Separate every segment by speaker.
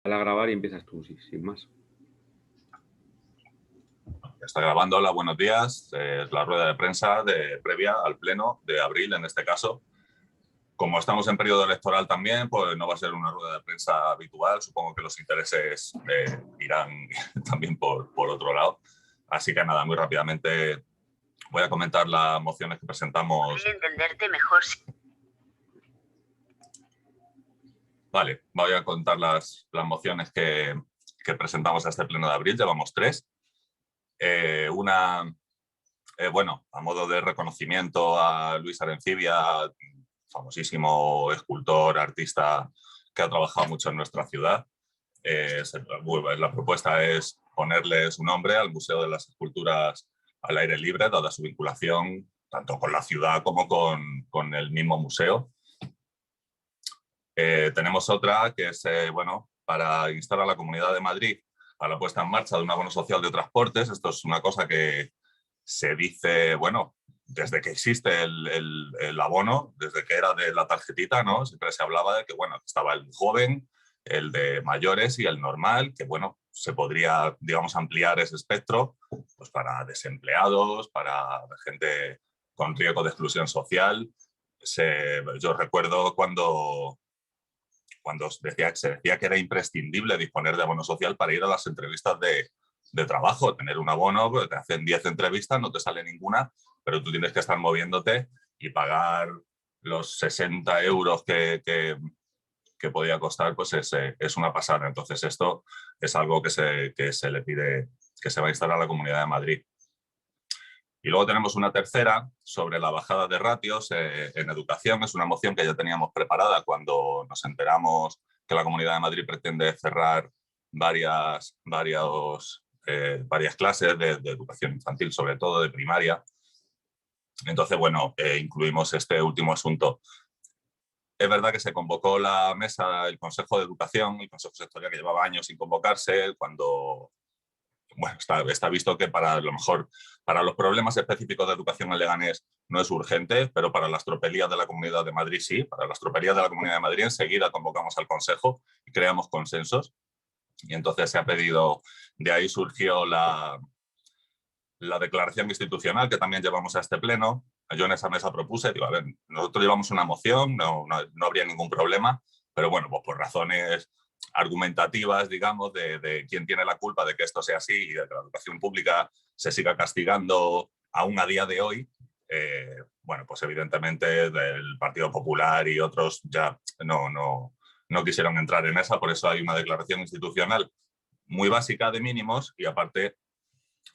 Speaker 1: Dale a grabar y empiezas tú, sí, sin más.
Speaker 2: Está grabando. Hola, buenos días. Es la rueda de prensa previa al pleno de abril, en este caso. Como estamos en periodo electoral también, pues no va a ser una rueda de prensa habitual. Supongo que los intereses irán también por otro lado. Así que nada, muy rápidamente voy a comentar las mociones que presentamos.
Speaker 3: Podría entenderte mejor.
Speaker 2: Vale, voy a contar las mociones que presentamos a este pleno de abril. Llevamos 3. Bueno, a modo de reconocimiento a Luis Arencibia, famosísimo escultor, artista que ha trabajado mucho en nuestra ciudad. La propuesta es ponerle su nombre al Museo de las Esculturas al Aire Libre, dada su vinculación tanto con la ciudad como con el mismo museo. Tenemos otra que es, bueno, para instar a la Comunidad de Madrid a la puesta en marcha de un abono social de transportes. Esto es una cosa que se dice, bueno, desde que existe el abono, desde que era de la tarjetita, ¿no? Siempre se hablaba de que, bueno, estaba el joven, el de mayores y el normal, que, bueno, se podría, digamos, ampliar ese espectro pues para desempleados, para gente con riesgo de exclusión social. Yo recuerdo cuando se decía que era imprescindible disponer de abono social para ir a las entrevistas de trabajo, tener un abono, pues te hacen 10 entrevistas, no te sale ninguna, pero tú tienes que estar moviéndote y pagar los 60 euros que podía costar, pues es una pasada. Entonces esto es algo que se le pide, que se va a instalar a la Comunidad de Madrid. Y luego tenemos una tercera sobre la bajada de ratios en educación. Es una moción que ya teníamos preparada cuando nos enteramos que la Comunidad de Madrid pretende cerrar varias clases de educación infantil, sobre todo de primaria. Entonces, bueno, incluimos este último asunto. Es verdad que se convocó la mesa, el Consejo de Educación, el Consejo Sectorial, que llevaba años sin convocarse, cuando bueno, está visto que para lo mejor para los problemas específicos de educación en Leganés no es urgente, pero para las tropelías de la Comunidad de Madrid sí. Para las tropelías de la Comunidad de Madrid enseguida convocamos al Consejo y creamos consensos. Y entonces se ha pedido, de ahí surgió la declaración institucional que también llevamos a este pleno. Yo en esa mesa propuse, digo, a ver, nosotros llevamos una moción, no habría ningún problema, pero bueno, pues por razones argumentativas, digamos, de quién tiene la culpa de que esto sea así y de que la educación pública se siga castigando aún a día de hoy, bueno, pues evidentemente del Partido Popular y otros ya no quisieron entrar en esa, por eso hay una declaración institucional muy básica de mínimos y aparte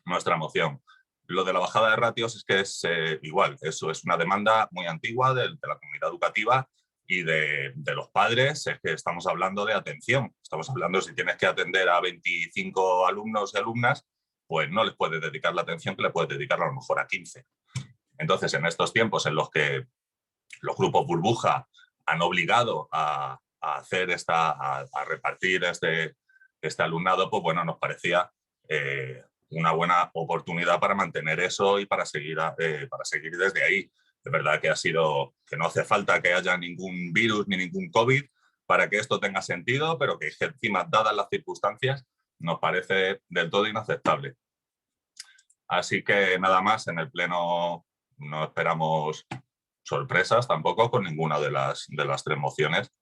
Speaker 2: nuestra moción. Lo de la bajada de ratios es que es igual, eso es una demanda muy antigua de la comunidad educativa y de los padres. Es que estamos hablando de atención, estamos hablando si tienes que atender a 25 alumnos y alumnas, pues no les puedes dedicar la atención que le puedes dedicar a lo mejor a 15. Entonces, en estos tiempos en los que los grupos burbuja han obligado a repartir este alumnado, pues bueno, nos parecía una buena oportunidad para mantener eso y para seguir desde ahí. De verdad que que no hace falta que haya ningún virus ni ningún COVID para que esto tenga sentido, pero que encima, dadas las circunstancias, nos parece del todo inaceptable. Así que nada más, en el pleno no esperamos sorpresas tampoco con ninguna de las 3 mociones.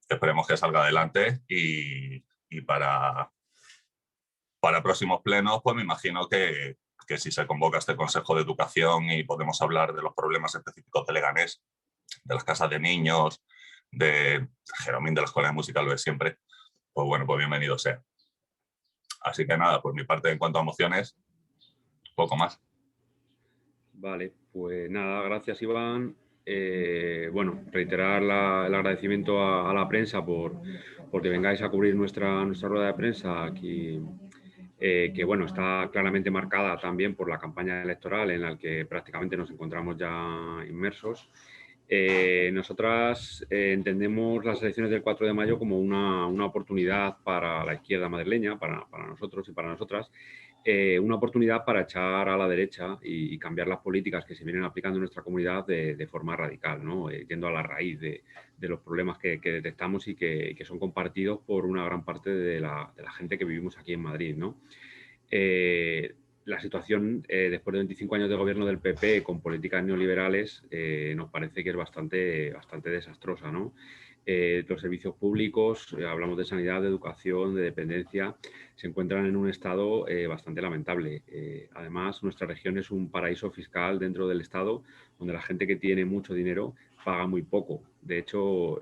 Speaker 2: Esperemos que salga adelante y para próximos plenos, pues me imagino que si se convoca este Consejo de Educación y podemos hablar de los problemas específicos de Leganés, de las casas de niños, de Jeromín de la Escuela de Música, lo de siempre, pues bueno, pues bienvenido sea. Así que nada, por mi parte en cuanto a mociones, poco más.
Speaker 1: Vale, pues nada, gracias Iván. Bueno, reiterar el agradecimiento a la prensa porque vengáis a cubrir nuestra rueda de prensa aquí, que bueno, está claramente marcada también por la campaña electoral en la que prácticamente nos encontramos ya inmersos. Nosotras entendemos las elecciones del 4 de mayo como una oportunidad para la izquierda madrileña, para nosotros y para nosotras, una oportunidad para echar a la derecha y cambiar las políticas que se vienen aplicando en nuestra comunidad de forma radical, ¿no? Yendo a la raíz de de los problemas que detectamos y que son compartidos por una gran parte de la gente que vivimos aquí en Madrid, ¿no? La situación, después de 25 años de gobierno del PP con políticas neoliberales, nos parece que es bastante desastrosa, ¿no? Los servicios públicos, hablamos de sanidad, de educación, de dependencia, se encuentran en un estado bastante lamentable. Además, nuestra región es un paraíso fiscal dentro del estado, donde la gente que tiene mucho dinero paga muy poco. De hecho,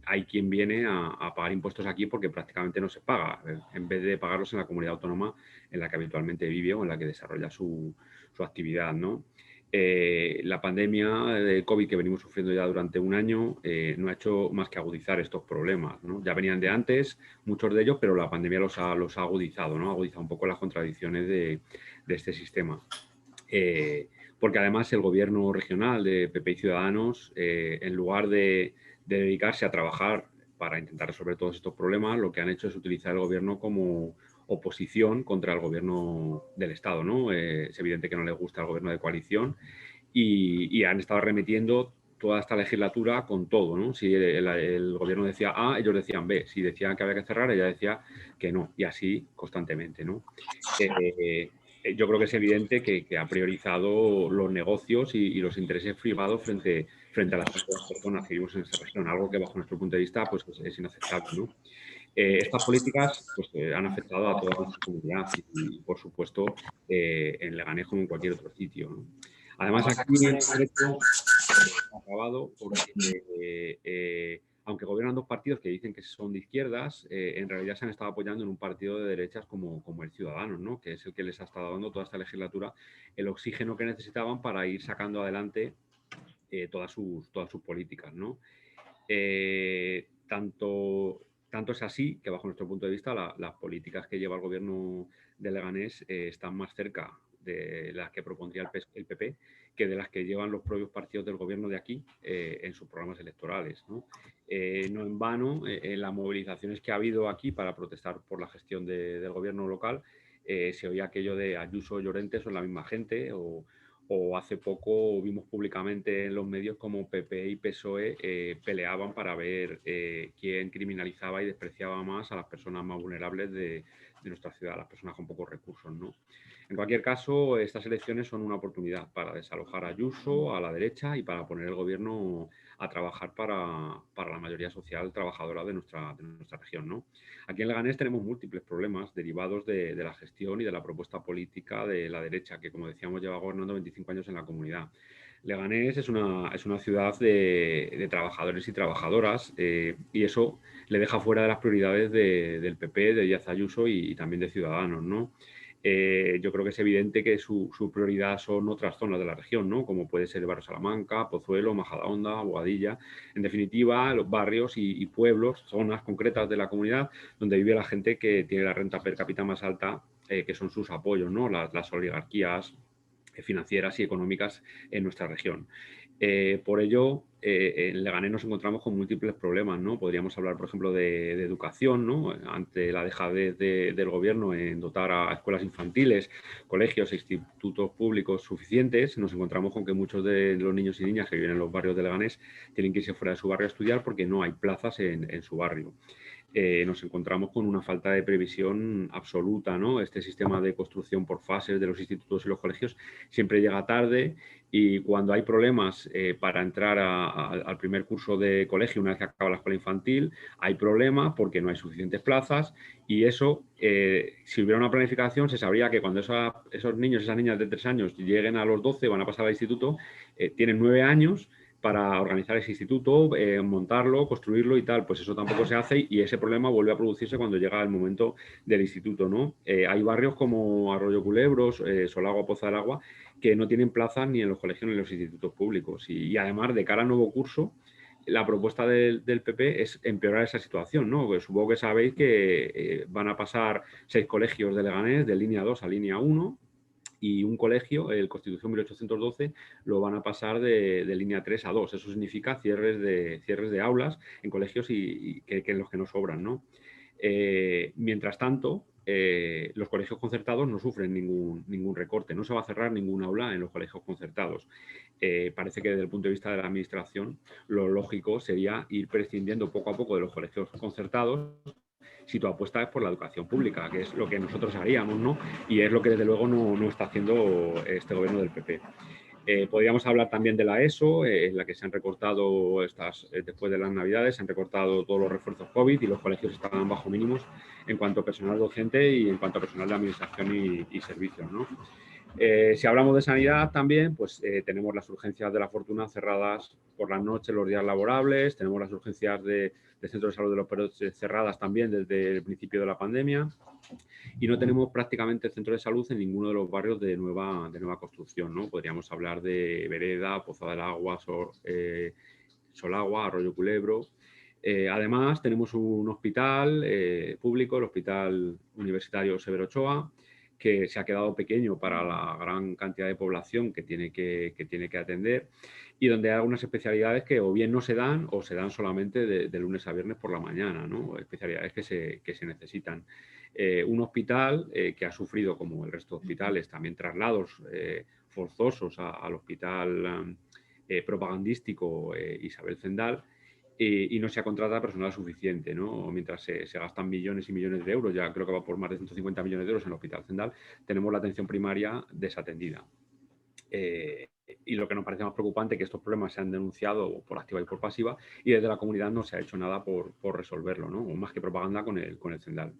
Speaker 1: hay quien viene a pagar impuestos aquí porque prácticamente no se paga, en vez de pagarlos en la comunidad autónoma en la que habitualmente vive o en la que desarrolla su actividad, ¿no? La pandemia de COVID que venimos sufriendo ya durante un año no ha hecho más que agudizar estos problemas, ¿no? Ya venían de antes, muchos de ellos, pero la pandemia los ha agudizado, ¿no? Ha agudizado un poco las contradicciones de este sistema. Porque además el gobierno regional de PP y Ciudadanos, en lugar de dedicarse a trabajar para intentar resolver todos estos problemas, lo que han hecho es utilizar el gobierno como oposición contra el gobierno del Estado, ¿no? Es evidente que no les gusta el gobierno de coalición y han estado remitiendo toda esta legislatura con todo, ¿no? Si el gobierno decía A, ellos decían B. Si decían que había que cerrar, ella decía que no. Y así constantemente, ¿no? Yo creo que es evidente que ha priorizado los negocios y los intereses privados frente a las personas que vivimos en esa región, algo que bajo nuestro punto de vista pues, es inaceptable, ¿no? Estas políticas pues, han afectado a toda nuestra comunidad y por supuesto, en Leganés como en cualquier otro sitio, ¿no? Además, aquí en concreto ha acabado porque, aunque gobiernan dos partidos que dicen que son de izquierdas, en realidad se han estado apoyando en un partido de derechas como el Ciudadanos, ¿no? Que es el que les ha estado dando toda esta legislatura el oxígeno que necesitaban para ir sacando adelante todas sus políticas, ¿no? Tanto es así que, bajo nuestro punto de vista, las políticas que lleva el gobierno de Leganés están más cerca de las que propondría el PP que de las que llevan los propios partidos del gobierno de aquí en sus programas electorales, ¿no? No en vano, en las movilizaciones que ha habido aquí para protestar por la gestión del gobierno local, se oía aquello de Ayuso y Llorente son la misma gente, o hace poco vimos públicamente en los medios como PP y PSOE peleaban para ver quién criminalizaba y despreciaba más a las personas más vulnerables de nuestra ciudad, las personas con pocos recursos, ¿no? En cualquier caso, estas elecciones son una oportunidad para desalojar a Ayuso, a la derecha, y para poner el gobierno a trabajar para la mayoría social trabajadora de nuestra región, ¿no? Aquí en Leganés tenemos múltiples problemas derivados de la gestión y de la propuesta política de la derecha, que, como decíamos, lleva gobernando 25 años en la comunidad. Leganés es una ciudad de trabajadores y trabajadoras y eso le deja fuera de las prioridades del PP, de Díaz Ayuso y también de Ciudadanos, ¿no? Yo creo que es evidente que su prioridad son otras zonas de la región, ¿no? Como puede ser el barrio Salamanca, Pozuelo, Majadahonda, Boadilla. En definitiva, los barrios y pueblos, zonas concretas de la comunidad donde vive la gente que tiene la renta per cápita más alta, que son sus apoyos, ¿no? Las oligarquías financieras y económicas en nuestra región. Por ello, en Leganés nos encontramos con múltiples problemas, ¿no? Podríamos hablar, por ejemplo, de educación, ¿no? Ante la dejadez del gobierno en dotar a escuelas infantiles, colegios e institutos públicos suficientes, nos encontramos con que muchos de los niños y niñas que viven en los barrios de Leganés tienen que irse fuera de su barrio a estudiar porque no hay plazas en su barrio. Nos encontramos con una falta de previsión absoluta, ¿no? Este sistema de construcción por fases de los institutos y los colegios siempre llega tarde y cuando hay problemas para entrar al primer curso de colegio una vez que acaba la escuela infantil, hay problemas porque no hay suficientes plazas y eso, si hubiera una planificación, se sabría que cuando esos niños y esas niñas de 3 años lleguen a los 12, van a pasar al instituto, tienen 9 años para organizar ese instituto, montarlo, construirlo y tal, pues eso tampoco se hace y ese problema vuelve a producirse cuando llega el momento del instituto, ¿no? Hay barrios como Arroyo Culebros, Solagua, Poza del Agua, que no tienen plazas ni en los colegios ni en los institutos públicos y además de cara al nuevo curso, la propuesta del PP es empeorar esa situación, ¿no? Pues supongo que sabéis que van a pasar 6 colegios de Leganés de línea 2 a línea 1 y un colegio, el Constitución 1812, lo van a pasar de línea 3 a 2. Eso significa cierres de aulas en colegios y que en los que no sobran, ¿no? Mientras tanto, los colegios concertados no sufren ningún recorte, no se va a cerrar ningún aula en los colegios concertados. Parece que desde el punto de vista de la administración lo lógico sería ir prescindiendo poco a poco de los colegios concertados si tu apuesta es por la educación pública, que es lo que nosotros haríamos, ¿no? Y es lo que desde luego no está haciendo este gobierno del PP. Podríamos hablar también de la ESO, en la que se han recortado después de las Navidades, se han recortado todos los refuerzos COVID y los colegios estaban bajo mínimos en cuanto a personal docente y en cuanto a personal de administración y servicios, ¿no? Si hablamos de sanidad también, pues tenemos las urgencias de la Fortuna cerradas por las noches, los días laborables, tenemos las urgencias de centros de salud de los perros cerradas también desde el principio de la pandemia y no tenemos prácticamente centros de salud en ninguno de los barrios de nueva construcción, ¿no? Podríamos hablar de Vereda, Poza del Agua, Solagua, Arroyo Culebro. Además, tenemos un hospital público, el Hospital Universitario Severo Ochoa, que se ha quedado pequeño para la gran cantidad de población que tiene que atender y donde hay algunas especialidades que o bien no se dan o se dan solamente de lunes a viernes por la mañana, ¿no? Especialidades que se necesitan. Un hospital que ha sufrido, como el resto de hospitales, también traslados forzosos al hospital propagandístico Isabel Zendal, y no se ha contratado personal suficiente, ¿no? Mientras se gastan millones y millones de euros, ya creo que va por más de 150 millones de euros en el Hospital Zendal, tenemos la atención primaria desatendida. Y lo que nos parece más preocupante es que estos problemas se han denunciado por activa y por pasiva y desde la comunidad no se ha hecho nada por resolverlo, ¿no? O más que propaganda con el Zendal.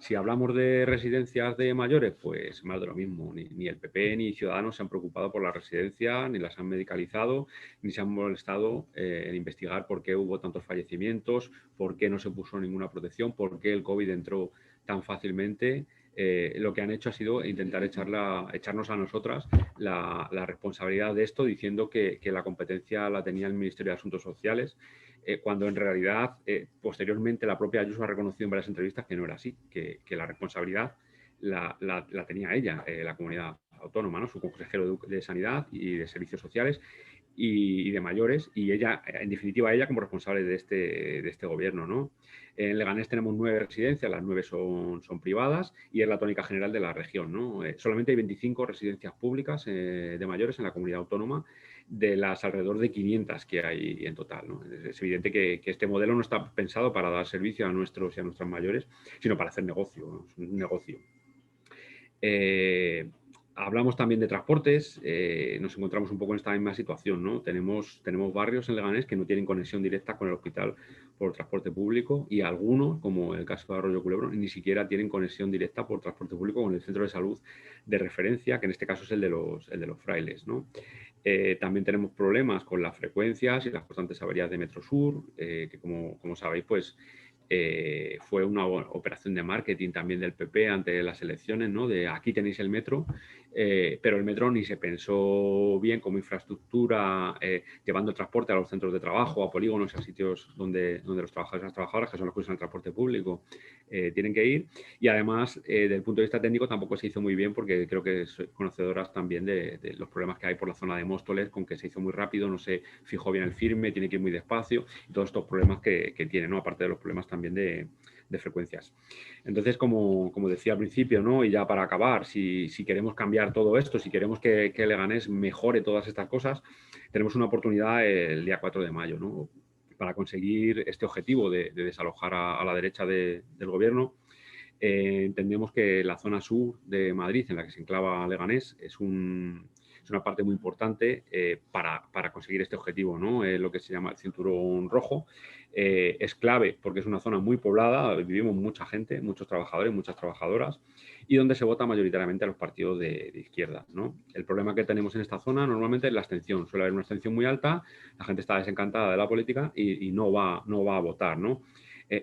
Speaker 1: Si hablamos de residencias de mayores, pues más de lo mismo. Ni el PP ni Ciudadanos se han preocupado por la residencia, ni las han medicalizado, ni se han molestado en investigar por qué hubo tantos fallecimientos, por qué no se puso ninguna protección, por qué el COVID entró tan fácilmente. Lo que han hecho ha sido intentar echarnos a nosotras la responsabilidad de esto, diciendo que la competencia la tenía el Ministerio de Asuntos Sociales, cuando en realidad posteriormente la propia Ayuso ha reconocido en varias entrevistas que no era así, que la responsabilidad la tenía ella, la comunidad autónoma, ¿no? Su consejero de Sanidad y de Servicios Sociales y de mayores, y ella, en definitiva, ella como responsable de este gobierno, ¿no? En Leganés tenemos 9 residencias, las 9 son privadas y es la tónica general de la región, ¿no? Solamente hay 25 residencias públicas de mayores en la comunidad autónoma de las alrededor de 500 que hay en total, ¿no? Es evidente que este modelo no está pensado para dar servicio a nuestros y a nuestras mayores, sino para hacer negocio, ¿no? Es un negocio. Hablamos también de transportes, nos encontramos un poco en esta misma situación, ¿no? Tenemos barrios en Leganés que no tienen conexión directa con el hospital por transporte público y algunos, como el caso de Arroyo Culebro, ni siquiera tienen conexión directa por transporte público con el centro de salud de referencia, que en este caso es el de los Frailes, ¿no? También tenemos problemas con las frecuencias y las constantes averías de Metrosur, que como sabéis, pues fue una operación de marketing también del PP ante las elecciones, ¿no? De aquí tenéis el metro, pero el metro ni se pensó bien como infraestructura, llevando el transporte a los centros de trabajo, a polígonos, a sitios donde los trabajadores y las trabajadoras, que son los que usan el transporte público, tienen que ir. Y además, desde el punto de vista técnico, tampoco se hizo muy bien porque creo que sois conocedoras también de los problemas que hay por la zona de Móstoles, con que se hizo muy rápido, no se fijó bien el firme, tiene que ir muy despacio, y todos estos problemas que tiene, ¿no? Aparte de los problemas también de frecuencias. Entonces, como decía al principio, ¿no? Y ya para acabar, si queremos cambiar todo esto, si queremos que Leganés mejore todas estas cosas, tenemos una oportunidad el día 4 de mayo, ¿no? Para conseguir este objetivo de desalojar a la derecha del gobierno. Entendemos que la zona sur de Madrid, en la que se enclava Leganés, es una parte muy importante para conseguir este objetivo, ¿no? Lo que se llama el cinturón rojo. Es clave porque es una zona muy poblada, vivimos mucha gente, muchos trabajadores, muchas trabajadoras, y donde se vota mayoritariamente a los partidos de izquierda, ¿no? El problema que tenemos en esta zona normalmente es la abstención. Suele haber una abstención muy alta, la gente está desencantada de la política y no va a votar, ¿no?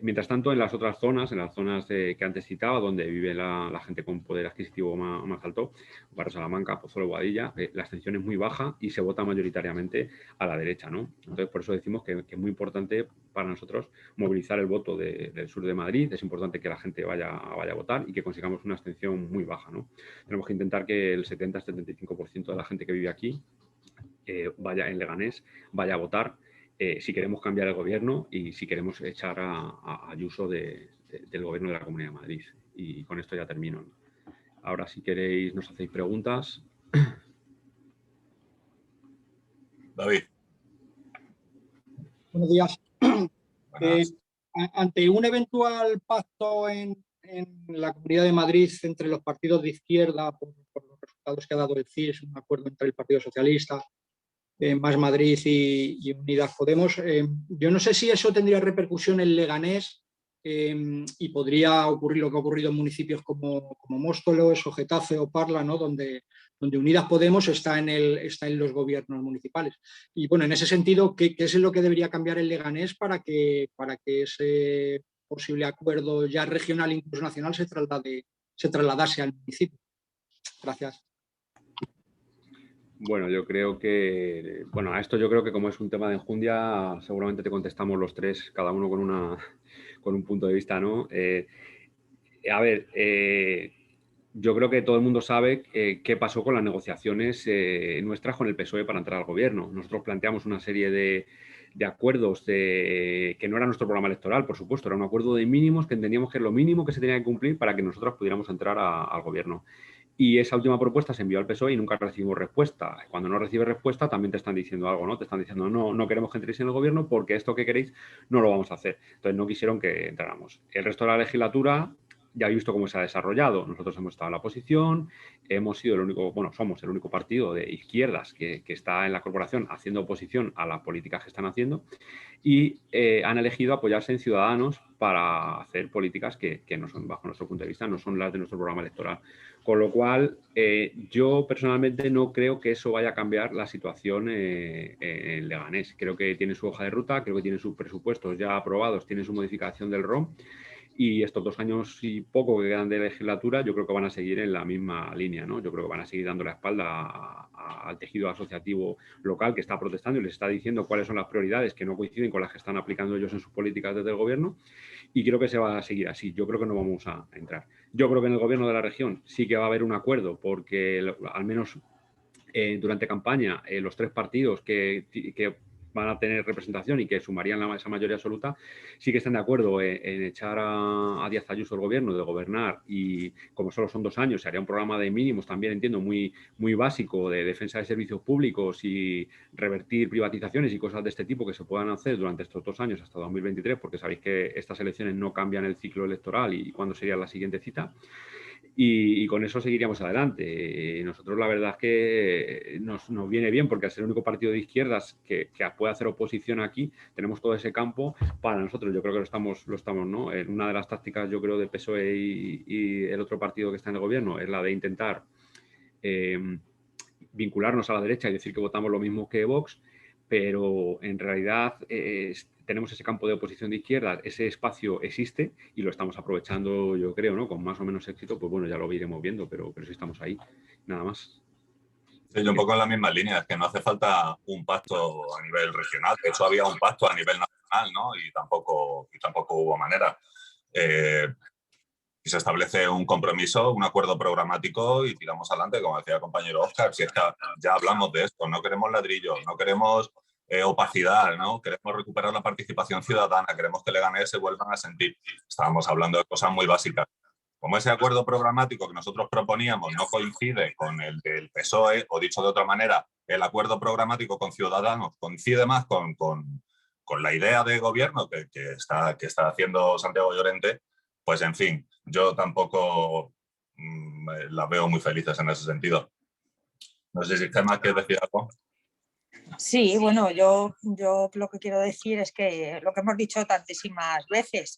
Speaker 1: Mientras tanto, en las otras zonas, en las zonas que antes citaba, donde vive la gente con poder adquisitivo más alto, Barrio Salamanca, Pozuelo, Boadilla, la abstención es muy baja y se vota mayoritariamente a la derecha, ¿no? Entonces, por eso decimos que es muy importante para nosotros movilizar el voto del sur de Madrid. Es importante que la gente vaya a votar y que consigamos una abstención muy baja, ¿no? Tenemos que intentar que el 70-75% de la gente que vive aquí vaya en Leganés, vaya a votar si queremos cambiar el gobierno y si queremos echar a Ayuso de del Gobierno de la Comunidad de Madrid. Y con esto ya termino. Ahora, si queréis, nos hacéis preguntas.
Speaker 2: David.
Speaker 3: Buenos días. Ante un eventual pacto en la Comunidad de Madrid entre los partidos de izquierda por los resultados que ha dado el CIS, un acuerdo entre el Partido Socialista, Más Madrid y Unidas Podemos, yo no sé si eso tendría repercusión en Leganés y podría ocurrir lo que ha ocurrido en municipios como Móstoles o Getafe o Parla, ¿no? donde Unidas Podemos está en los gobiernos municipales. Y bueno, en ese sentido, ¿qué es lo que debería cambiar en Leganés para que ese posible acuerdo ya regional, incluso nacional, se trasladase al municipio? Gracias.
Speaker 1: Bueno, yo creo que, bueno, a esto yo creo que como es un tema de enjundia, seguramente te contestamos los tres, cada uno con un punto de vista, ¿no? A ver, yo creo que todo el mundo sabe qué pasó con las negociaciones nuestras con el PSOE para entrar al gobierno. Nosotros planteamos una serie de acuerdos que no era nuestro programa electoral, por supuesto, era un acuerdo de mínimos que entendíamos que es lo mínimo que se tenía que cumplir para que nosotros pudiéramos entrar al gobierno. Y esa última propuesta se envió al PSOE y nunca recibimos respuesta. Cuando no recibes respuesta también te están diciendo algo, ¿no? Te están diciendo, no queremos que entréis en el gobierno porque esto que queréis no lo vamos a hacer. Entonces no quisieron que entráramos. El resto de la legislatura ya he visto cómo se ha desarrollado. Nosotros hemos estado en la oposición, hemos sido somos el único partido de izquierdas que está en la corporación haciendo oposición a las políticas que están haciendo y han elegido apoyarse en Ciudadanos para hacer políticas que no son, bajo nuestro punto de vista, no son las de nuestro programa electoral. Con lo cual, yo personalmente no creo que eso vaya a cambiar la situación en Leganés. Creo que tiene su hoja de ruta, creo que tiene sus presupuestos ya aprobados, tiene su modificación del ROM y estos 2 años y poco que quedan de legislatura yo creo que van a seguir en la misma línea, ¿no? Yo creo que van a seguir dando la espalda al tejido asociativo local que está protestando y les está diciendo cuáles son las prioridades que no coinciden con las que están aplicando ellos en sus políticas desde el gobierno y creo que se va a seguir así. Yo creo que no vamos a entrar. Yo creo que en el gobierno de la región sí que va a haber un acuerdo porque al menos durante campaña los 3 partidos que van a tener representación y que sumarían esa mayoría absoluta, sí que están de acuerdo en echar a Díaz Ayuso el gobierno, de gobernar, y como solo son 2 años, se haría un programa de mínimos también, entiendo, muy básico de defensa de servicios públicos y revertir privatizaciones y cosas de este tipo que se puedan hacer durante estos 2 años hasta 2023, porque sabéis que estas elecciones no cambian el ciclo electoral y cuándo sería la siguiente cita. Y con eso seguiríamos adelante. Nosotros la verdad es que nos viene bien porque al ser el único partido de izquierdas que puede hacer oposición aquí, tenemos todo ese campo para nosotros. Yo creo que lo estamos, ¿no? En una de las tácticas, yo creo, de PSOE y el otro partido que está en el gobierno es la de intentar vincularnos a la derecha y decir que votamos lo mismo que Vox, pero en realidad tenemos ese campo de oposición de izquierda, ese espacio existe y lo estamos aprovechando, yo creo, ¿no? Con más o menos éxito, pues bueno, ya lo iremos viendo, pero sí estamos ahí, nada más.
Speaker 2: Sí, yo un poco en la misma línea, es que no hace falta un pacto a nivel regional, de hecho había un pacto a nivel nacional, ¿no? Y tampoco hubo manera. Y se establece un compromiso, un acuerdo programático y tiramos adelante, como decía el compañero Óscar, si es que ya hablamos de esto, no queremos ladrillo, no queremos opacidad, ¿no? Queremos recuperar la participación ciudadana, queremos que Leganés se vuelvan a sentir. Estábamos hablando de cosas muy básicas. Como ese acuerdo programático que nosotros proponíamos no coincide con el del PSOE, o dicho de otra manera, el acuerdo programático con Ciudadanos coincide más con la idea de gobierno que está haciendo Santiago Llorente, pues en fin, yo tampoco las veo muy felices en ese sentido. No sé si Gemma quiere decir algo.
Speaker 4: Sí, bueno, yo lo que quiero decir es que lo que hemos dicho tantísimas veces,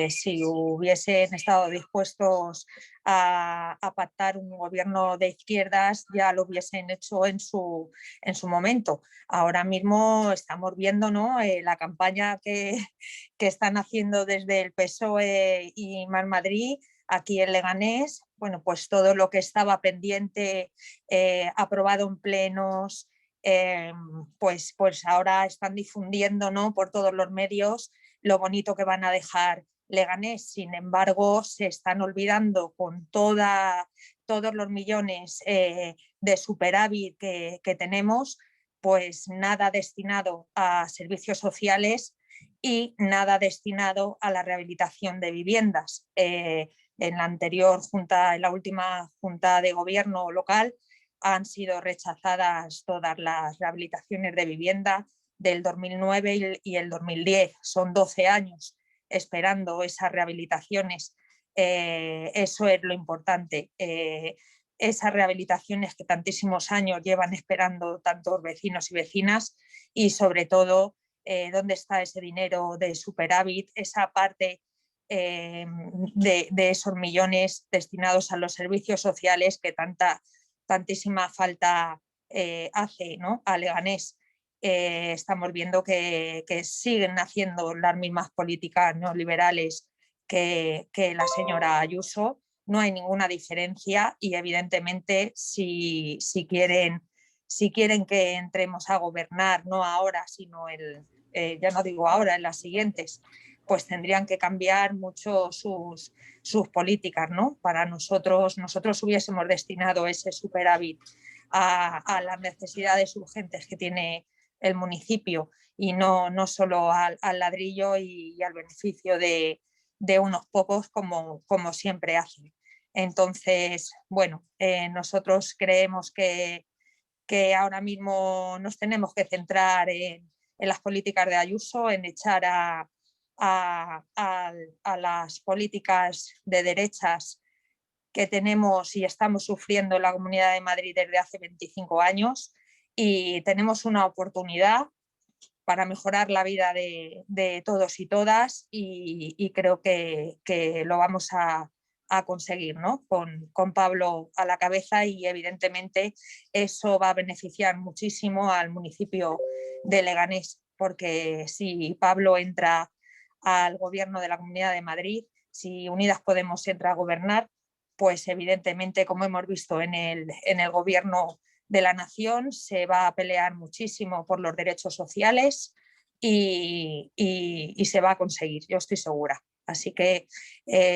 Speaker 4: si hubiesen estado dispuestos a pactar un gobierno de izquierdas, ya lo hubiesen hecho en su momento. Ahora mismo estamos viendo, ¿no? La campaña que están haciendo desde el PSOE y Más Madrid, aquí en Leganés, bueno, pues todo lo que estaba pendiente, aprobado en plenos, pues ahora están difundiendo, ¿no? Por todos los medios lo bonito que van a dejar Leganés. Sin embargo, se están olvidando con todos los millones de superávit que tenemos, pues nada destinado a servicios sociales y nada destinado a la rehabilitación de viviendas. En la anterior junta, en la última junta de gobierno local, han sido rechazadas todas las rehabilitaciones de vivienda del 2009 y el 2010. Son 12 años esperando esas rehabilitaciones. Eso es lo importante. Esas rehabilitaciones que tantísimos años llevan esperando tantos vecinos y vecinas, y sobre todo dónde está ese dinero de superávit, esa parte de esos millones destinados a los servicios sociales que tantísima falta hace, ¿no?, a Leganés. Estamos viendo que siguen haciendo las mismas políticas neoliberales que la señora Ayuso. No hay ninguna diferencia y evidentemente si quieren que entremos a gobernar, no ahora, sino ya no digo ahora, en las siguientes, pues tendrían que cambiar mucho sus políticas, ¿no? Para nosotros hubiésemos destinado ese superávit a las necesidades urgentes que tiene el municipio y no solo al ladrillo y al beneficio de unos pocos como siempre hacen. Entonces, bueno, nosotros creemos que ahora mismo nos tenemos que centrar en las políticas de Ayuso, en echar a las políticas de derechas que tenemos y estamos sufriendo en la Comunidad de Madrid desde hace 25 años, y tenemos una oportunidad para mejorar la vida de todos y todas, y creo que lo vamos a conseguir, ¿no?, con Pablo a la cabeza, y evidentemente eso va a beneficiar muchísimo al municipio de Leganés, porque si Pablo entra al gobierno de la Comunidad de Madrid, si Unidas Podemos entra a gobernar, pues evidentemente, como hemos visto en el gobierno de la nación, se va a pelear muchísimo por los derechos sociales y se va a conseguir, yo estoy segura. Así que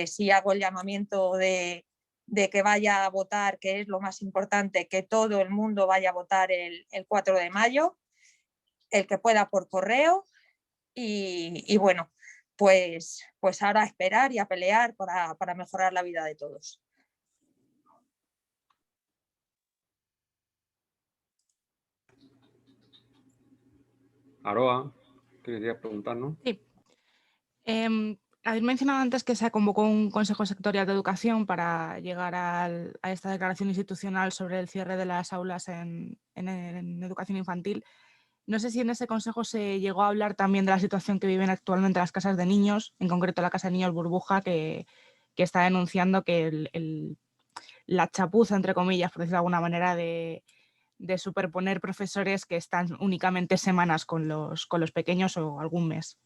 Speaker 4: sí hago el llamamiento de que vaya a votar, que es lo más importante, que todo el mundo vaya a votar el 4 de mayo, el que pueda por correo, y bueno, pues ahora a esperar y a pelear para mejorar la vida de todos.
Speaker 1: Aroa, ¿qué querías preguntarnos?
Speaker 5: Sí. Habéis mencionado antes que se convocó un Consejo Sectorial de Educación para llegar a esta declaración institucional sobre el cierre de las aulas en educación infantil. No sé si en ese consejo se llegó a hablar también de la situación que viven actualmente las casas de niños, en concreto la Casa de Niños Burbuja, que está denunciando que la chapuza, entre comillas, por decirlo de alguna manera, de superponer profesores que están únicamente semanas con los pequeños o algún mes.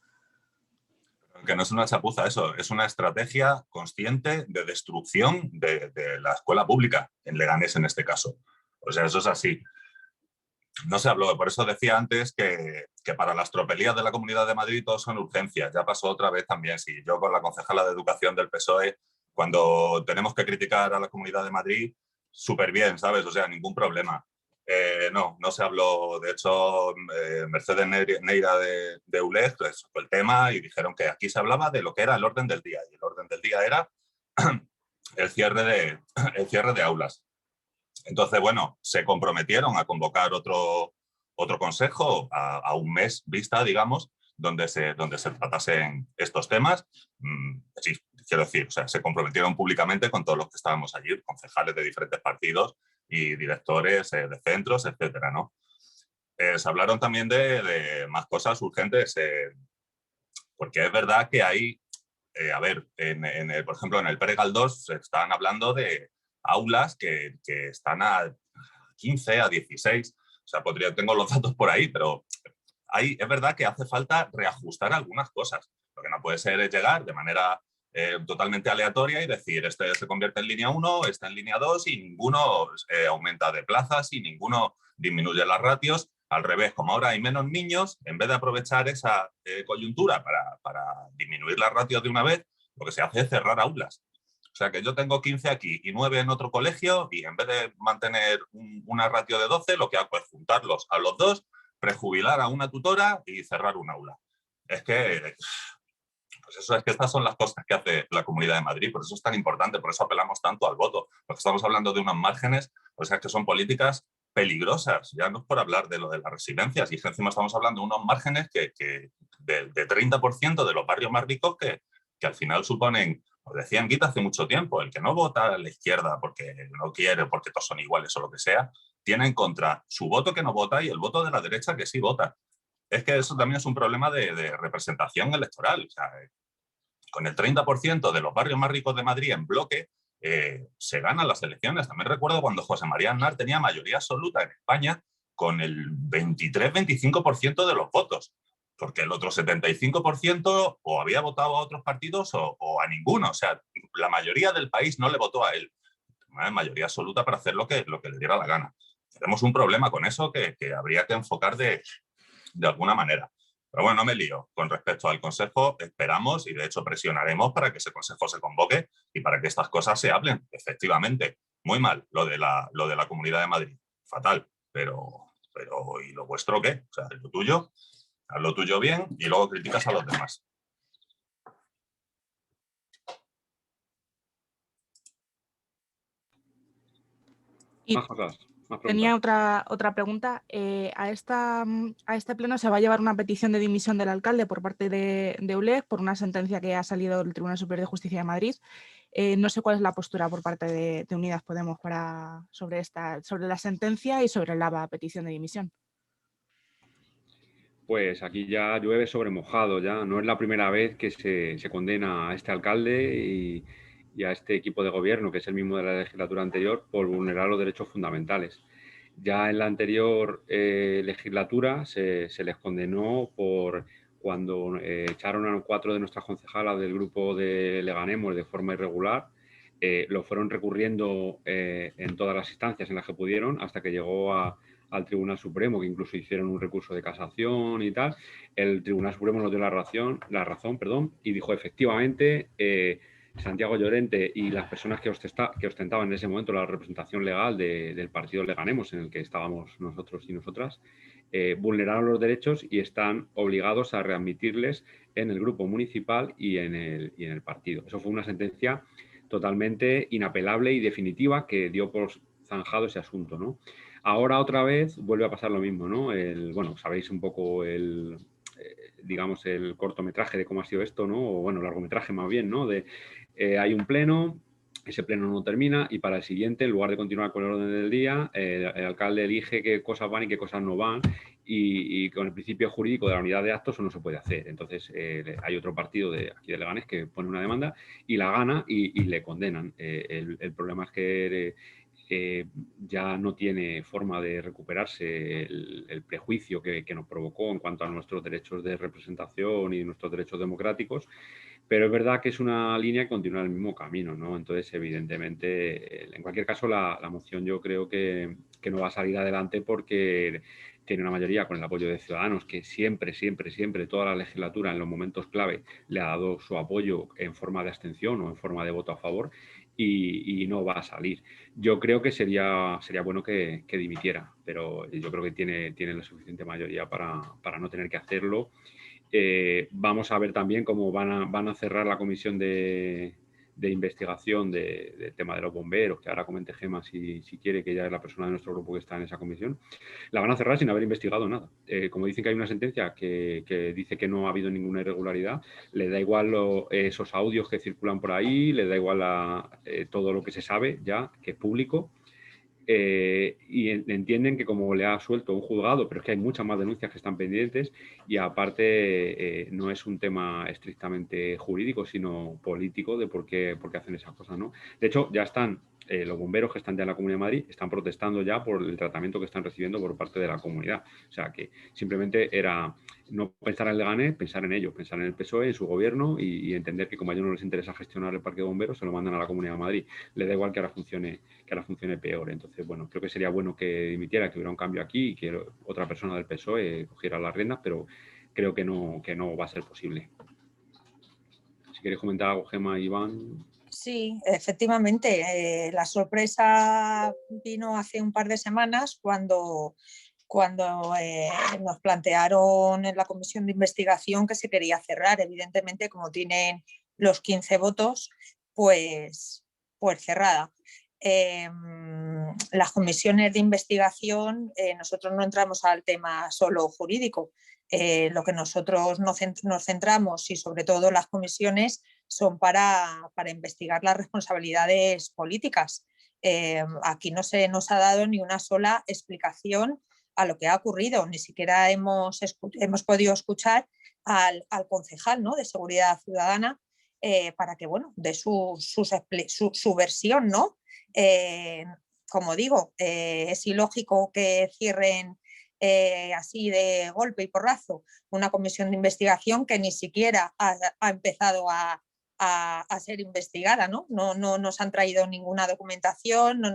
Speaker 2: Que no es una chapuza eso, es una estrategia consciente de destrucción de la escuela pública, en Leganés en este caso. O sea, eso es así. No se habló, por eso decía antes que para las tropelías de la Comunidad de Madrid todos son urgencias. Ya pasó otra vez también, sí, yo con la concejala de Educación del PSOE, cuando tenemos que criticar a la Comunidad de Madrid, súper bien, ¿sabes? O sea, ningún problema. No se habló. De hecho, Mercedes Neira de ULEG tocó el tema y dijeron que aquí se hablaba de lo que era el orden del día, y el orden del día era el cierre de aulas. Entonces, bueno, se comprometieron a convocar otro consejo a un mes vista, digamos, donde se tratasen estos temas. Sí, quiero decir, o sea, se comprometieron públicamente con todos los que estábamos allí, concejales de diferentes partidos y directores de centros, etcétera, ¿no? Se hablaron también de más cosas urgentes, porque es verdad que hay, a ver, por ejemplo, en el Pere Galdós se están hablando de aulas que están a 15, a 16, o sea, tengo los datos por ahí, pero es verdad que hace falta reajustar algunas cosas. Lo que no puede ser es llegar de manera totalmente aleatoria y decir, este se convierte en línea 1, este en línea 2 y ninguno aumenta de plazas y ninguno disminuye las ratios. Al revés, como ahora hay menos niños, en vez de aprovechar esa coyuntura para disminuir las ratios de una vez, lo que se hace es cerrar aulas. O sea, que yo tengo 15 aquí y 9 en otro colegio, y en vez de mantener una ratio de 12, lo que hago es juntarlos a los dos, prejubilar a una tutora y cerrar un aula. es que... Pues eso, es que estas son las cosas que hace la Comunidad de Madrid, por eso es tan importante, por eso apelamos tanto al voto, porque estamos hablando de unos márgenes, o sea, que son políticas peligrosas, ya no es por hablar de lo de las residencias, y que encima estamos hablando de unos márgenes de 30% de los barrios más ricos que al final suponen, os decían Guita hace mucho tiempo, el que no vota a la izquierda porque no quiere, porque todos son iguales o lo que sea, tiene en contra su voto que no vota y el voto de la derecha que sí vota. Es que eso también es un problema de representación electoral. O sea, con el 30% de los barrios más ricos de Madrid en bloque, se ganan las elecciones. También recuerdo cuando José María Aznar tenía mayoría absoluta en España con el 23-25% de los votos, porque el otro 75% o había votado a otros partidos o a ninguno. O sea, la mayoría del país no le votó a él. Mayoría absoluta para hacer lo que le diera la gana. Tenemos un problema con eso que habría que enfocar de alguna manera. Pero bueno, no me lío. Con respecto al Consejo, esperamos y de hecho presionaremos para que ese Consejo se convoque y para que estas cosas se hablen. Efectivamente, muy mal lo de la Comunidad de Madrid. Fatal. Pero ¿y lo vuestro qué? O sea, lo tuyo, haz lo tuyo bien y luego criticas a los demás.
Speaker 5: Y
Speaker 1: Más cosas.
Speaker 5: tenía otra pregunta. A este pleno se va a llevar una petición de dimisión del alcalde por parte de ULEG por una sentencia que ha salido del Tribunal Superior de Justicia de Madrid. No sé cuál es la postura por parte de Unidas Podemos sobre la sentencia y sobre la petición de dimisión.
Speaker 1: Pues aquí ya llueve sobre mojado, ya no es la primera vez que se condena a este alcalde y a este equipo de gobierno, que es el mismo de la legislatura anterior, por vulnerar los derechos fundamentales. Ya en la anterior legislatura se les condenó por cuando echaron a 4 de nuestras concejalas del grupo de Leganemos de forma irregular. Lo fueron recurriendo en todas las instancias en las que pudieron hasta que llegó al Tribunal Supremo, que incluso hicieron un recurso de casación y tal. El Tribunal Supremo nos dio la razón, y dijo efectivamente Santiago Llorente y las personas que ostentaban en ese momento la representación legal del partido Leganemos, en el que estábamos nosotros y nosotras, vulneraron los derechos y están obligados a readmitirles en el grupo municipal y en el partido. Eso fue una sentencia totalmente inapelable y definitiva que dio por zanjado ese asunto, ¿no? Ahora otra vez vuelve a pasar lo mismo, ¿no? Bueno, sabéis un poco digamos, el cortometraje de cómo ha sido esto, ¿no? O bueno, largometraje más bien, ¿no? Hay un pleno, ese pleno no termina y para el siguiente, en lugar de continuar con el orden del día, el alcalde elige qué cosas van y qué cosas no van y con el principio jurídico de la unidad de actos eso no se puede hacer. Entonces, hay otro partido aquí de Leganés que pone una demanda y la gana y le condenan. El problema es que ya no tiene forma de recuperarse el prejuicio que nos provocó en cuanto a nuestros derechos de representación y nuestros derechos democráticos, pero es verdad que es una línea que continúa el mismo camino, ¿no? Entonces, evidentemente, en cualquier caso, la moción yo creo que no va a salir adelante porque tiene una mayoría con el apoyo de Ciudadanos, que siempre, toda la legislatura en los momentos clave le ha dado su apoyo en forma de abstención o en forma de voto a favor y no va a salir. Yo creo que sería bueno que dimitiera, pero yo creo que tiene la suficiente mayoría para no tener que hacerlo. Vamos a ver también cómo van a cerrar la comisión de investigación del tema de los bomberos, que ahora comente Gemma si quiere, que ella es la persona de nuestro grupo que está en esa comisión. La van a cerrar sin haber investigado nada. Como dicen que hay una sentencia que dice que no ha habido ninguna irregularidad, le da igual esos audios que circulan por ahí, le da igual todo lo que se sabe ya, que es público. Y entienden que como le ha suelto un juzgado, pero es que hay muchas más denuncias que están pendientes y aparte no es un tema estrictamente jurídico, sino político de por qué hacen esas cosas, ¿no? De hecho, ya están los bomberos que están ya en la Comunidad de Madrid, están protestando ya por el tratamiento que están recibiendo por parte de la comunidad. O sea, que simplemente era no pensar en Leganés, pensar en ellos, pensar en el PSOE, en su gobierno y entender que como a ellos no les interesa gestionar el parque de bomberos, se lo mandan a la Comunidad de Madrid. Les da igual que ahora funcione peor. Entonces, bueno, creo que sería bueno que dimitiera, que hubiera un cambio aquí y que otra persona del PSOE cogiera las riendas, pero creo que no va a ser posible. Si queréis comentar algo, Gemma y Iván.
Speaker 4: Sí, efectivamente. La sorpresa vino hace un par de semanas cuando cuando nos plantearon en la comisión de investigación que se quería cerrar. Evidentemente, como tienen los 15 votos, pues cerrada. Las comisiones de investigación, nosotros no entramos al tema solo jurídico. Lo que nosotros nos centramos, y sobre todo las comisiones, son para investigar las responsabilidades políticas. Aquí no se nos ha dado ni una sola explicación a lo que ha ocurrido, ni siquiera hemos podido escuchar al concejal, ¿no?, de Seguridad Ciudadana, para que, bueno, dé su versión, ¿no? Como digo, es ilógico que cierren así de golpe y porrazo una comisión de investigación que ni siquiera ha empezado a ser investigada, ¿no? No nos han traído ninguna documentación, no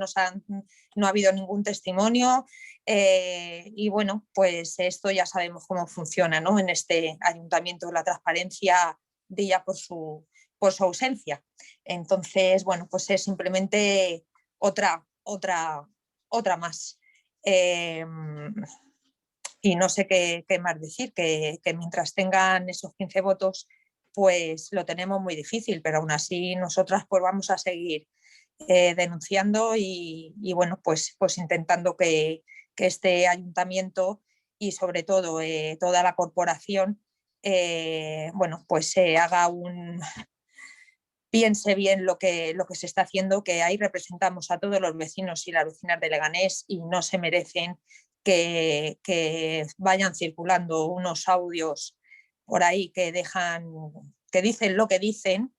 Speaker 4: ha habido ningún testimonio, y bueno, pues esto ya sabemos cómo funciona, ¿no?, en este ayuntamiento, la transparencia brilla por su ausencia. Entonces, bueno, pues es simplemente otra más. Y no sé qué más decir, que mientras tengan esos 15 votos, pues lo tenemos muy difícil, pero aún así nosotras pues vamos a seguir denunciando y bueno, pues intentando que este ayuntamiento y sobre todo toda la corporación, bueno, pues se haga piense bien lo que se está haciendo, que ahí representamos a todos los vecinos y las vecinas de Leganés y no se merecen que vayan circulando unos audios por ahí que dicen lo que dicen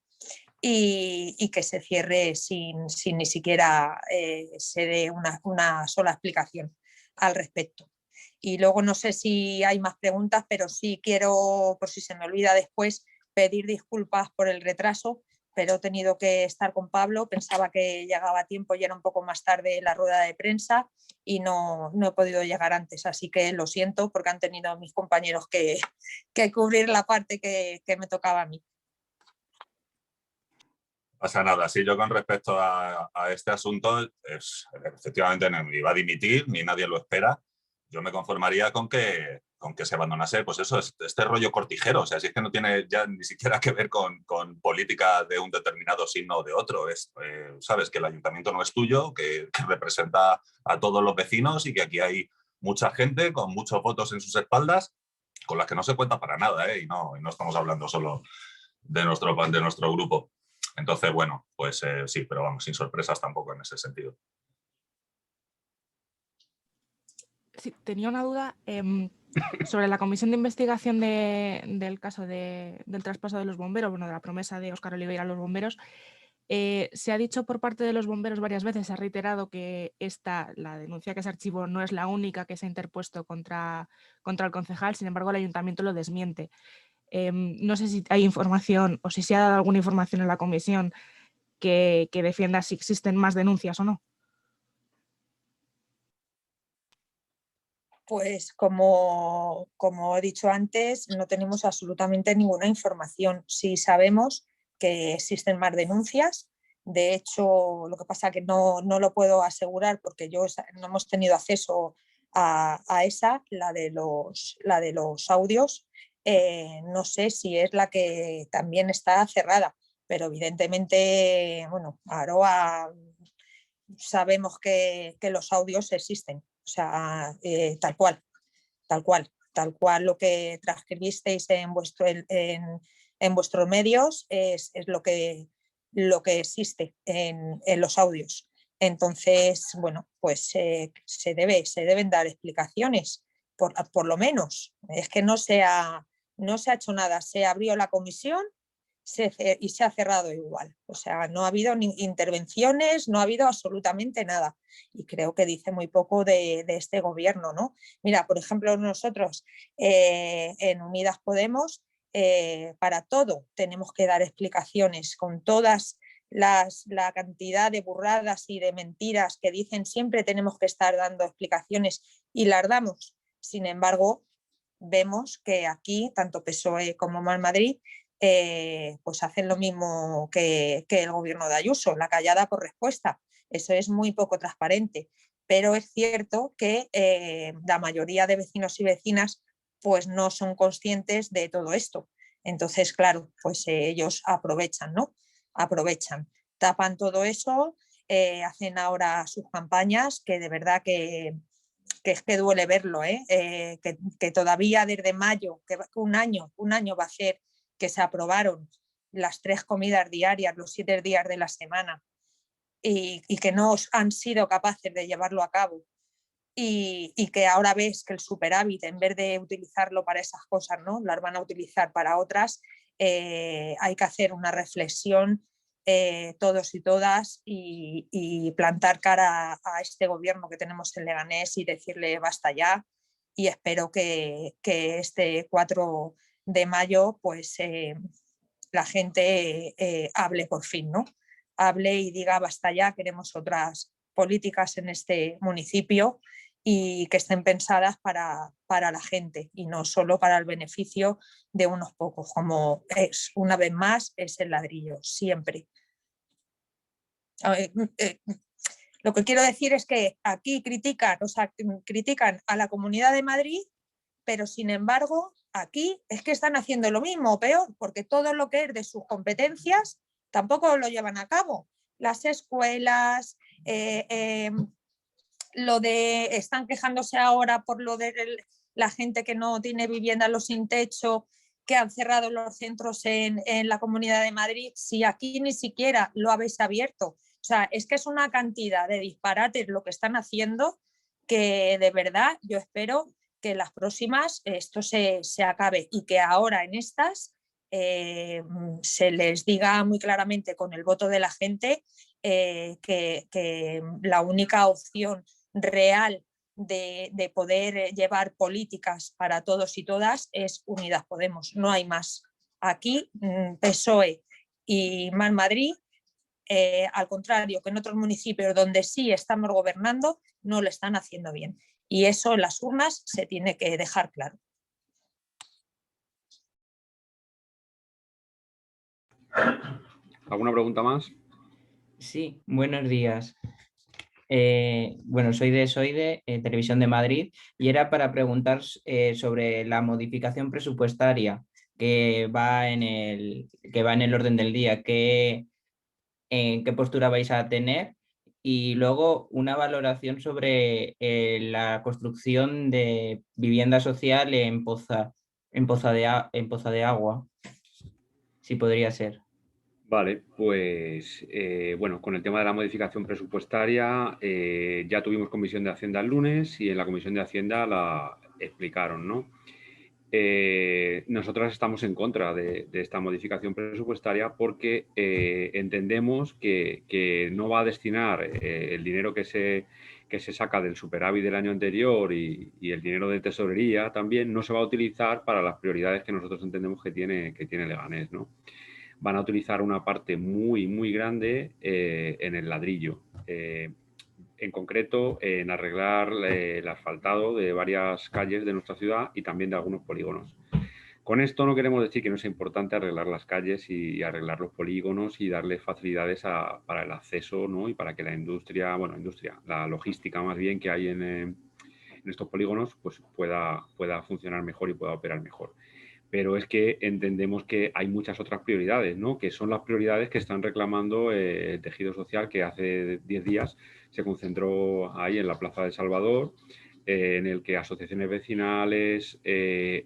Speaker 4: y que se cierre sin ni siquiera se dé una sola explicación al respecto. Y luego no sé si hay más preguntas, pero sí quiero, por si se me olvida después, pedir disculpas por el retraso, pero he tenido que estar con Pablo, pensaba que llegaba a tiempo y era un poco más tarde la rueda de prensa y no he podido llegar antes, así que lo siento porque han tenido mis compañeros que cubrir la parte que me tocaba a mí.
Speaker 2: No pasa nada. Sí, yo con respecto a este asunto, efectivamente no iba a dimitir, ni nadie lo espera. Yo me conformaría con que se abandonase, pues eso, este rollo cortijero. O sea, si es que no tiene ya ni siquiera que ver con política de un determinado signo o de otro. Sabes que el ayuntamiento no es tuyo, que representa a todos los vecinos y que aquí hay mucha gente con muchos votos en sus espaldas con las que no se cuenta para nada, ¿eh? Y no estamos hablando solo de nuestro grupo. Entonces, bueno, pues sí, pero vamos, sin sorpresas tampoco en ese sentido.
Speaker 5: Sí, tenía una duda sobre la comisión de investigación del caso del traspaso de los bomberos, bueno, de la promesa de Óscar Oliveira a los bomberos. Se ha dicho por parte de los bomberos varias veces, se ha reiterado que la denuncia que se archivó no es la única que se ha interpuesto contra el concejal, sin embargo el ayuntamiento lo desmiente. No sé si hay información o si se ha dado alguna información en la comisión que defienda si existen más denuncias o no.
Speaker 4: Pues como he dicho antes, no tenemos absolutamente ninguna información. Sí sabemos que existen más denuncias. De hecho, lo que pasa es que no lo puedo asegurar porque no hemos tenido acceso a esa, la de los audios. No sé si es la que también está cerrada, pero evidentemente, bueno, Aroa sabemos que los audios existen. O sea, tal cual lo que transcribisteis en vuestros medios es lo que existe en los audios. Entonces, bueno, pues se deben dar explicaciones, por lo menos. Es que no se ha hecho nada. Se abrió la comisión y se ha cerrado igual. O sea, no ha habido intervenciones, no ha habido absolutamente nada. Y creo que dice muy poco de este gobierno, ¿no? Mira, por ejemplo, nosotros en Unidas Podemos, para todo tenemos que dar explicaciones con todas la cantidad de burradas y de mentiras que dicen, siempre tenemos que estar dando explicaciones y las damos. Sin embargo, vemos que aquí, tanto PSOE como Más Madrid, pues hacen lo mismo que el gobierno de Ayuso, la callada por respuesta. Eso es muy poco transparente. pero es cierto que la mayoría de vecinos y vecinas pues no son conscientes de todo esto. Entonces, claro, pues ellos aprovechan, ¿no? Aprovechan, tapan todo eso, hacen ahora sus campañas, que de verdad que es que duele verlo, que todavía desde mayo, que un año va a ser que se aprobaron las 3 comidas diarias, los 7 días de la semana, y que no han sido capaces de llevarlo a cabo. Y que ahora ves que el superávit, en vez de utilizarlo para esas cosas, ¿no?, las van a utilizar para otras. Hay que hacer una reflexión todos y todas y plantar cara a este gobierno que tenemos en Leganés y decirle basta ya, y espero que este 4 de mayo pues la gente hable por fin, ¿no? Hable y diga basta ya, queremos otras políticas en este municipio y que estén pensadas para la gente y no solo para el beneficio de unos pocos, como es, una vez más, es el ladrillo, siempre. Lo que quiero decir es que aquí critican a la Comunidad de Madrid, pero sin embargo aquí es que están haciendo lo mismo o peor, porque todo lo que es de sus competencias tampoco lo llevan a cabo. Las escuelas, lo de, están quejándose ahora por lo de la gente que no tiene vivienda, los sin techo, que han cerrado los centros en la Comunidad de Madrid, si aquí ni siquiera lo habéis abierto. O sea, es que es una cantidad de disparates lo que están haciendo, que de verdad yo espero que en las próximas esto se acabe y que ahora en estas se les diga muy claramente con el voto de la gente que la única opción real de poder llevar políticas para todos y todas es Unidas Podemos, no hay más. Aquí PSOE y Más Madrid, al contrario que en otros municipios donde sí estamos gobernando, no lo están haciendo bien. Y eso en las urnas se tiene que dejar claro.
Speaker 1: ¿Alguna pregunta más?
Speaker 6: Sí, buenos días. Bueno, soy de Soide, Televisión de Madrid, y era para preguntar sobre la modificación presupuestaria que va en el orden del día. ¿Qué postura vais a tener? Y luego una valoración sobre la construcción de vivienda social en Poza de Agua, si podría ser.
Speaker 1: Vale, pues bueno, con el tema de la modificación presupuestaria ya tuvimos comisión de Hacienda el lunes y en la comisión de Hacienda la explicaron, ¿no? Nosotras estamos en contra de esta modificación presupuestaria porque entendemos que no va a destinar el dinero que se saca del superávit del año anterior y el dinero de tesorería también no se va a utilizar para las prioridades que nosotros entendemos que tiene Leganés, ¿no? Van a utilizar una parte muy, muy grande en el ladrillo. En concreto, en arreglar el asfaltado de varias calles de nuestra ciudad y también de algunos polígonos. Con esto no queremos decir que no sea importante arreglar las calles y arreglar los polígonos y darle facilidades para el acceso, ¿no? Y para que la la logística más bien que hay en estos polígonos pues pueda funcionar mejor y pueda operar mejor. Pero es que entendemos que hay muchas otras prioridades, ¿no? Que son las prioridades que están reclamando el tejido social, que hace 10 días se concentró ahí en la Plaza de Salvador, en el que asociaciones vecinales,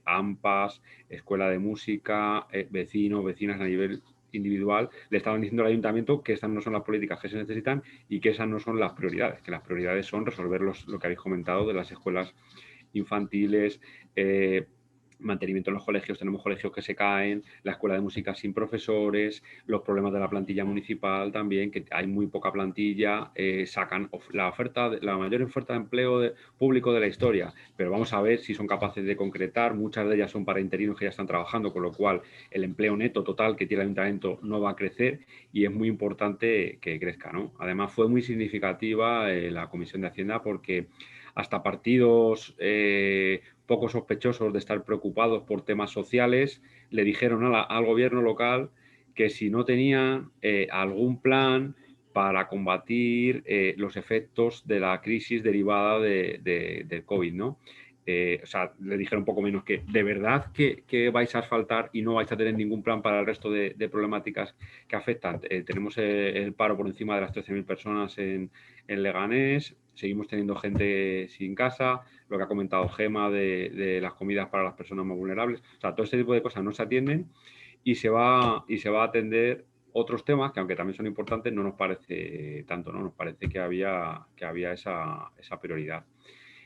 Speaker 1: AMPAs, escuela de música, vecinos, vecinas a nivel individual, le estaban diciendo al ayuntamiento que estas no son las políticas que se necesitan y que esas no son las prioridades, que las prioridades son resolver lo que habéis comentado de las escuelas infantiles, mantenimiento en los colegios, tenemos colegios que se caen, la escuela de música sin profesores, los problemas de la plantilla municipal también, que hay muy poca plantilla, sacan la mayor oferta de empleo público de la historia, pero vamos a ver si son capaces de concretar, muchas de ellas son para interinos que ya están trabajando, con lo cual el empleo neto total que tiene el ayuntamiento no va a crecer y es muy importante que crezca, ¿no? Además fue muy significativa la Comisión de Hacienda porque hasta partidos poco sospechosos de estar preocupados por temas sociales le dijeron al gobierno local que si no tenían algún plan para combatir los efectos de la crisis derivada del COVID, ¿no? O sea, le dijeron un poco menos que de verdad que vais a asfaltar y no vais a tener ningún plan para el resto de problemáticas que afectan. Tenemos el paro por encima de las 13.000 personas en Leganés, seguimos teniendo gente sin casa, lo que ha comentado Gema de las comidas para las personas más vulnerables. O sea, todo este tipo de cosas no se atienden y se va a atender otros temas que, aunque también son importantes, no nos parece tanto, ¿no? Nos parece que había esa prioridad.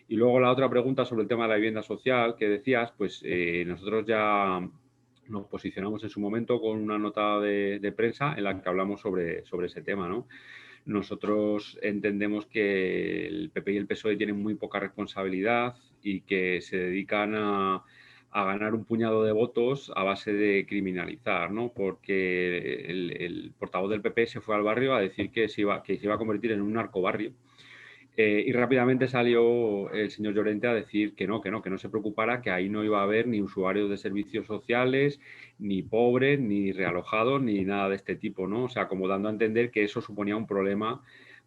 Speaker 1: Y luego la otra pregunta sobre el tema de la vivienda social que decías, pues nosotros ya nos posicionamos en su momento con una nota de prensa en la que hablamos sobre ese tema, ¿no? Nosotros entendemos que el PP y el PSOE tienen muy poca responsabilidad y que se dedican a ganar un puñado de votos a base de criminalizar, ¿no? Porque el portavoz del PP se fue al barrio a decir que se iba a convertir en un narcobarrio. Y rápidamente salió el señor Llorente a decir que no se preocupara, que ahí no iba a haber ni usuarios de servicios sociales, ni pobres, ni realojados, ni nada de este tipo, ¿no? O sea, como dando a entender que eso suponía un problema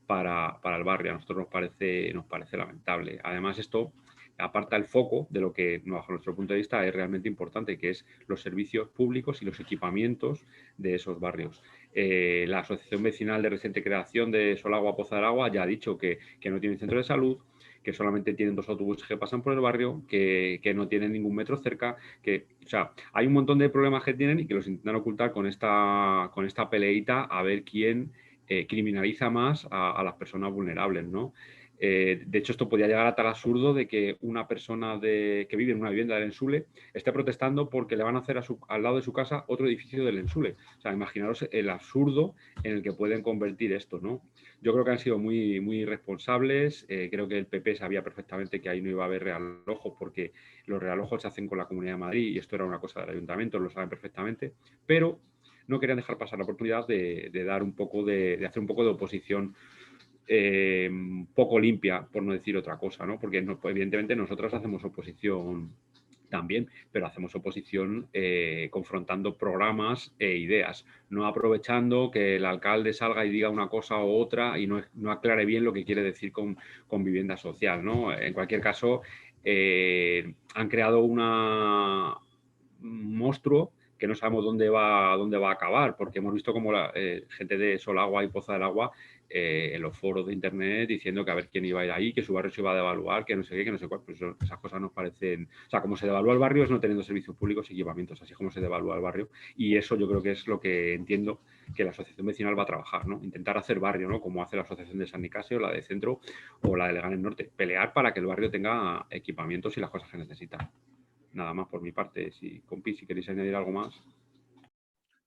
Speaker 1: para el barrio. A nosotros nos parece lamentable. Además, esto aparta el foco de lo que, bajo nuestro punto de vista, es realmente importante, que es los servicios públicos y los equipamientos de esos barrios. La Asociación Vecinal de Reciente Creación de Solagua Poza del Agua ya ha dicho que no tienen centro de salud, que solamente tienen 2 autobuses que pasan por el barrio, que no tienen ningún metro cerca, o sea, hay un montón de problemas que tienen y que los intentan ocultar con esta peleita a ver quién criminaliza más a las personas vulnerables, ¿no? De hecho, esto podría llegar a tal absurdo de que una persona que vive en una vivienda del Ensule esté protestando porque le van a hacer al lado de su casa otro edificio del Ensule. O sea, imaginaros el absurdo en el que pueden convertir esto, ¿no? Yo creo que han sido muy, muy responsables. Creo que el PP sabía perfectamente que ahí no iba a haber realojos, porque los realojos se hacen con la Comunidad de Madrid y esto era una cosa del Ayuntamiento, lo saben perfectamente, pero no querían dejar pasar la oportunidad de dar un poco de hacer un poco de oposición poco limpia, por no decir otra cosa, ¿no? Porque evidentemente nosotros hacemos oposición también, pero hacemos oposición confrontando programas e ideas, no aprovechando que el alcalde salga y diga una cosa u otra y no aclare bien lo que quiere decir con vivienda social, ¿no? En cualquier caso, han creado un monstruo que no sabemos dónde va a acabar, porque hemos visto como la gente de Solagua y Poza del Agua en los foros de internet diciendo que a ver quién iba a ir ahí, que su barrio se iba a devaluar, que no sé qué, que no sé cuál. Pues esas cosas nos parecen... O sea, como se devalúa el barrio es no teniendo servicios públicos y equipamientos, así como se devalúa el barrio. Y eso yo creo que es lo que entiendo que la asociación vecinal va a trabajar, ¿no? Intentar hacer barrio, ¿no? Como hace la asociación de San Nicasio, la de Centro o la de Leganés Norte. Pelear para que el barrio tenga equipamientos y las cosas que necesita. Nada más por mi parte. Compi, si queréis añadir algo más.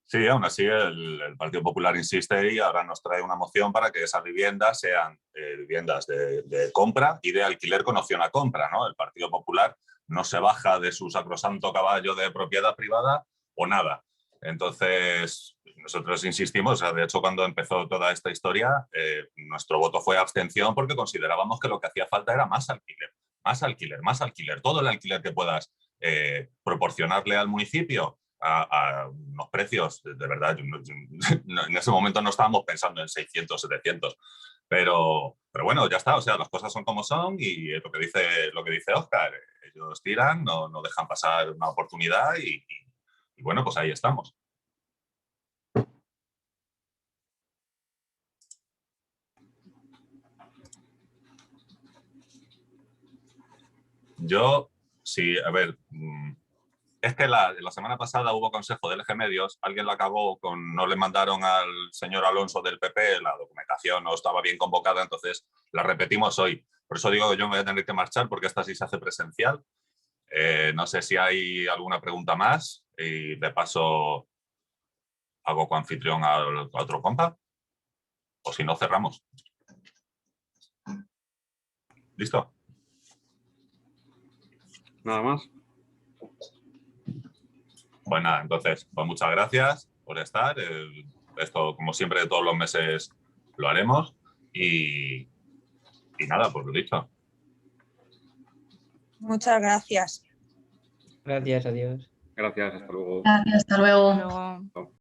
Speaker 2: Sí, aún así el Partido Popular insiste y ahora nos trae una moción para que esas viviendas sean viviendas de compra y de alquiler con opción a compra, ¿no? El Partido Popular no se baja de su sacrosanto caballo de propiedad privada o nada. Entonces, nosotros insistimos, o sea, de hecho, cuando empezó toda esta historia, nuestro voto fue abstención porque considerábamos que lo que hacía falta era más alquiler, más alquiler, más alquiler. Todo el alquiler que puedas proporcionarle al municipio a unos precios, de verdad, en ese momento no estábamos pensando en 600, 700, pero bueno, ya está, o sea, las cosas son como son y lo que dice Óscar, ellos tiran, no dejan pasar una oportunidad y bueno, pues ahí estamos. Yo, sí, a ver... Es que la semana pasada hubo consejo de LG Medios, alguien lo acabó no le mandaron al señor Alonso del PP, la documentación no estaba bien convocada, entonces la repetimos hoy. Por eso digo que yo me voy a tener que marchar porque esta sí se hace presencial. No sé si hay alguna pregunta más y de paso hago coanfitrión a otro compa o si no cerramos. ¿Listo?
Speaker 1: Nada más.
Speaker 2: Pues nada, entonces, pues muchas gracias por estar. Esto, como siempre, todos los meses lo haremos. Y nada, pues lo dicho.
Speaker 4: Muchas gracias.
Speaker 6: Gracias, adiós.
Speaker 1: Gracias, hasta luego.
Speaker 7: Gracias, hasta luego.
Speaker 5: Hasta luego.